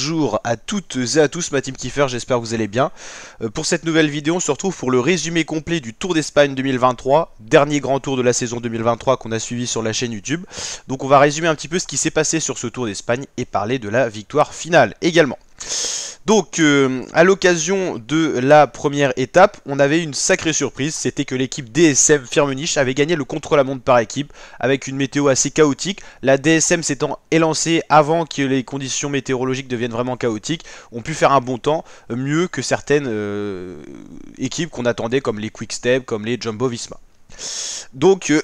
bonjour à toutes et à tous ma team Kiefer, j'espère que vous allez bien. Pour cette nouvelle vidéo, on se retrouve pour le résumé complet du Tour d'Espagne 2023, dernier grand tour de la saison 2023 qu'on a suivi sur la chaîne YouTube. Donc on va résumer un petit peu ce qui s'est passé sur ce Tour d'Espagne et parler de la victoire finale également. Donc à l'occasion de la première étape, on avait une sacrée surprise, c'était que l'équipe DSM Firmenich avait gagné le contre-la-montre par équipe avec une météo assez chaotique. La DSM s'étant élancée avant que les conditions météorologiques deviennent vraiment chaotiques, ont pu faire un bon temps, mieux que certaines équipes qu'on attendait comme les Quick Step, comme les Jumbo Visma. Donc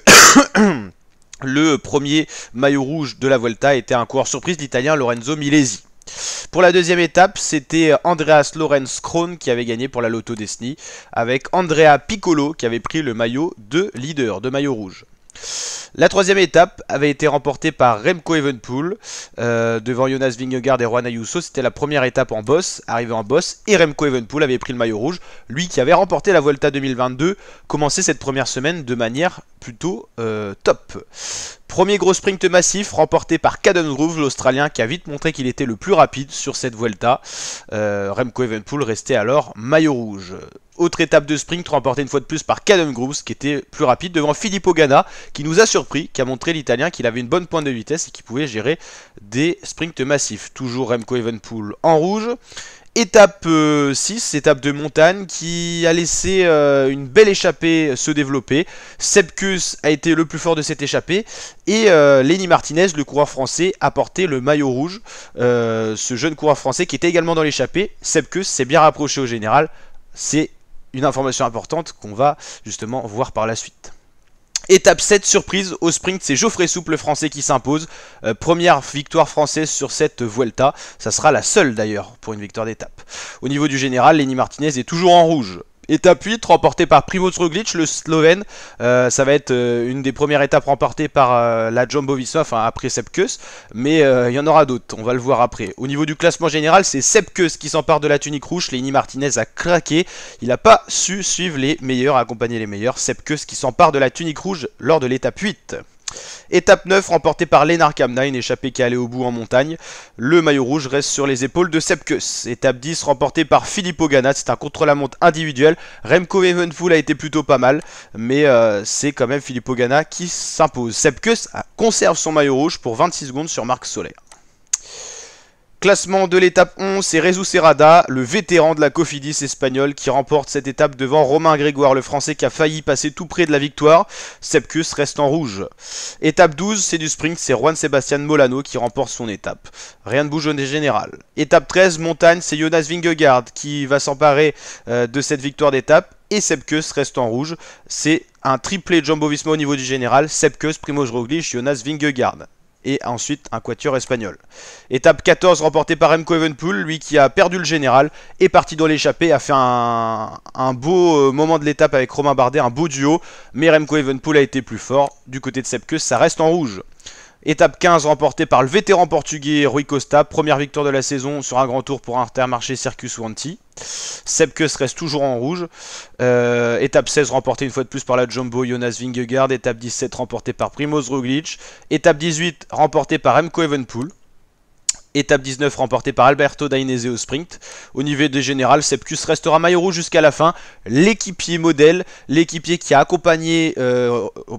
le premier maillot rouge de la Vuelta était un coureur surprise, l'Italien Lorenzo Milesi. Pour la deuxième étape, c'était Andreas Lorenz Krohn qui avait gagné pour la Lotto Destiny, avec Andrea Piccolo qui avait pris le maillot de leader, de maillot rouge. La troisième étape avait été remportée par Remco Evenepoel devant Jonas Vingegaard et Juan Ayuso. C'était la première étape en boss, arrivé en boss, et Remco Evenepoel avait pris le maillot rouge. Lui qui avait remporté la Vuelta 2022, commençait cette première semaine de manière plutôt top. Premier gros sprint massif remporté par Caden Groves, l'Australien, qui a vite montré qu'il était le plus rapide sur cette Vuelta. Remco Evenepoel restait alors maillot rouge. Autre étape de sprint remportée une fois de plus par Caden Groves, qui était plus rapide devant Filippo Ganna, qui nous a surpris, qui a montré l'Italien qu'il avait une bonne pointe de vitesse et qui pouvait gérer des sprints massifs. Toujours Remco Evenepoel en rouge. Étape 6, étape de montagne qui a laissé une belle échappée se développer. Sepp Kuss a été le plus fort de cette échappée et Lenny Martinez, le coureur français, a porté le maillot rouge. Ce jeune coureur français qui était également dans l'échappée. Sepp Kuss s'est bien rapproché au général. C'est une information importante qu'on va justement voir par la suite. Étape 7, surprise, au sprint, c'est Geoffrey Soupe, le français, qui s'impose. Première victoire française sur cette Vuelta. Ça sera la seule d'ailleurs pour une victoire d'étape. Au niveau du général, Lenny Martinez est toujours en rouge. Étape 8, remportée par Primoz Roglic, le Slovène. Ça va être une des premières étapes remportées par la Jumbo Visma, enfin après Sepp Kuss. Mais il y en aura d'autres, on va le voir après. Au niveau du classement général, c'est Sepp Kuss qui s'empare de la tunique rouge. Lenny Martinez a craqué. Il n'a pas su suivre les meilleurs, accompagner les meilleurs. Sepp Kuss qui s'empare de la tunique rouge lors de l'étape 8. Étape 9, remportée par Lennart Kamna, une échappée qui allait au bout en montagne. Le maillot rouge reste sur les épaules de Sepp Kuss. Étape 10, remportée par Filippo Ganna, c'est un contre-la-montre individuel. Remco Evenepoel a été plutôt pas mal, mais c'est quand même Filippo Ganna qui s'impose. Sepp Kuss conserve son maillot rouge pour 26 secondes sur Marc Soler. Classement de l'étape 11, c'est Jesus Herrada, le vétéran de la Cofidis espagnole, qui remporte cette étape devant Romain Grégoire, le français qui a failli passer tout près de la victoire. Sepp Kuss reste en rouge. Étape 12, c'est du sprint, c'est Juan Sebastian Molano qui remporte son étape. Rien ne bouge au général. Étape 13, montagne, c'est Jonas Vingegaard qui va s'emparer de cette victoire d'étape. Et Sepp Kuss reste en rouge. C'est un triplé Jumbo Visma au niveau du général. Sepp Kuss, Primoz Roglic, Jonas Vingegaard. Et ensuite un quatuor espagnol. Étape 14 remportée par Remco Evenepoel, lui qui a perdu le général, est parti dans l'échappée, a fait un beau moment de l'étape avec Romain Bardet, un beau duo, mais Remco Evenepoel a été plus fort. Du côté de Sepp Kuss, ça reste en rouge. Étape 15 remportée par le vétéran portugais Rui Costa, première victoire de la saison sur un grand tour pour Intermarché Circus Wanty. Sepp Kuss reste toujours en rouge. Étape 16 remportée une fois de plus par la Jumbo Jonas Vingegaard. Étape 17 remportée par Primoz Roglic. Étape 18 remportée par Remco Evenepoel. Étape 19 remportée par Alberto Dainese au sprint. Au niveau des générales, Sepp Kuss restera maillot rouge jusqu'à la fin. L'équipier modèle, l'équipier qui a accompagné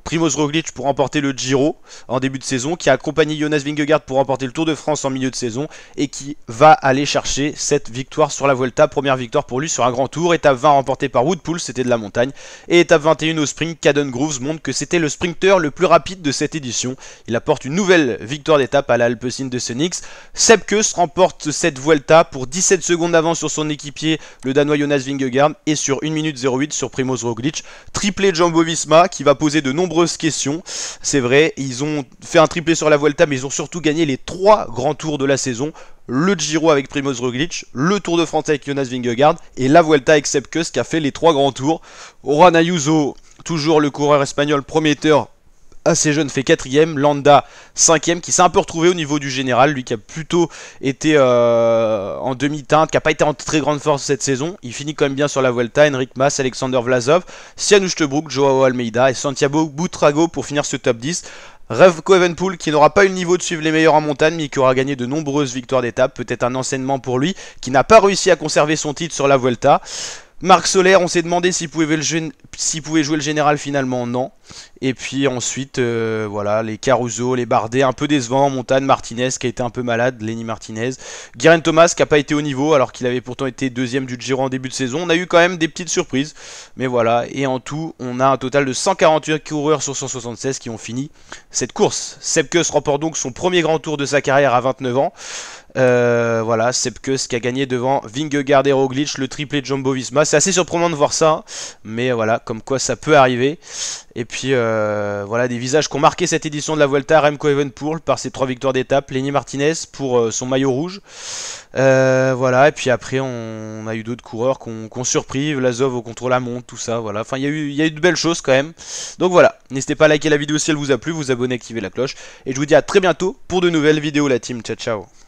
Primoz Roglic pour remporter le Giro en début de saison, qui a accompagné Jonas Vingegaard pour remporter le Tour de France en milieu de saison et qui va aller chercher cette victoire sur la Vuelta. Première victoire pour lui sur un grand tour. Étape 20 remportée par Wout Poels, c'était de la montagne. Et étape 21 au sprint, Caden Groves montre que c'était le sprinter le plus rapide de cette édition. Il apporte une nouvelle victoire d'étape à l'Alpecin de Senix. Sepp Kuss remporte cette Vuelta pour 17 secondes d'avance sur son équipier, le Danois Jonas Vingegaard, et sur 1 minute 08 sur Primoz Roglic. Triplé Jumbo Visma qui va poser de nombreuses questions. C'est vrai, ils ont fait un triplé sur la Vuelta, mais ils ont surtout gagné les 3 grands tours de la saison. Le Giro avec Primoz Roglic, le Tour de France avec Jonas Vingegaard et la Vuelta avec Sepp Kuss qui a fait les 3 grands tours. Juan Ayuso, toujours le coureur espagnol prometteur, assez jeune, fait 4ème, Landa 5ème, qui s'est un peu retrouvé au niveau du général, lui qui a plutôt été en demi-teinte, qui n'a pas été en très grande force cette saison. Il finit quand même bien sur la Vuelta. Enric Mas, Alexander Vlasov, Sian Uchtebroek, Joao Almeida et Santiago Buitrago pour finir ce top 10. Remco Evenepoel qui n'aura pas eu le niveau de suivre les meilleurs en montagne mais qui aura gagné de nombreuses victoires d'étape, peut-être un enseignement pour lui qui n'a pas réussi à conserver son titre sur la Vuelta. Marc Soler, on s'est demandé s'il pouvait jouer le général, finalement non. Et puis ensuite, voilà, les Caruso, les Bardet, un peu décevants en montagne, Martinez qui a été un peu malade, Lenny Martinez. Geraint Thomas qui n'a pas été au niveau alors qu'il avait pourtant été deuxième du Giro en début de saison. On a eu quand même des petites surprises, mais voilà. Et en tout, on a un total de 148 coureurs sur 176 qui ont fini cette course. Sepp Kuss remporte donc son premier grand tour de sa carrière à 29 ans. Voilà, Sepp Kuss qui a gagné devant Vingegaard et Roglic, le triplé de Jumbo-Visma. C'est assez surprenant de voir ça, mais voilà, comme quoi ça peut arriver. Et puis voilà, des visages qui ont marqué cette édition de la Vuelta. Remco Evenepoel par ses 3 victoires d'étape, Lenny Martinez pour son maillot rouge. Voilà, et puis après on a eu d'autres coureurs qu'on surpris, Vlasov au contre-la-montre, tout ça, voilà. Enfin, il y a eu de belles choses quand même. Donc voilà, n'hésitez pas à liker la vidéo si elle vous a plu, vous abonner, activer la cloche. Et je vous dis à très bientôt pour de nouvelles vidéos la team, ciao ciao.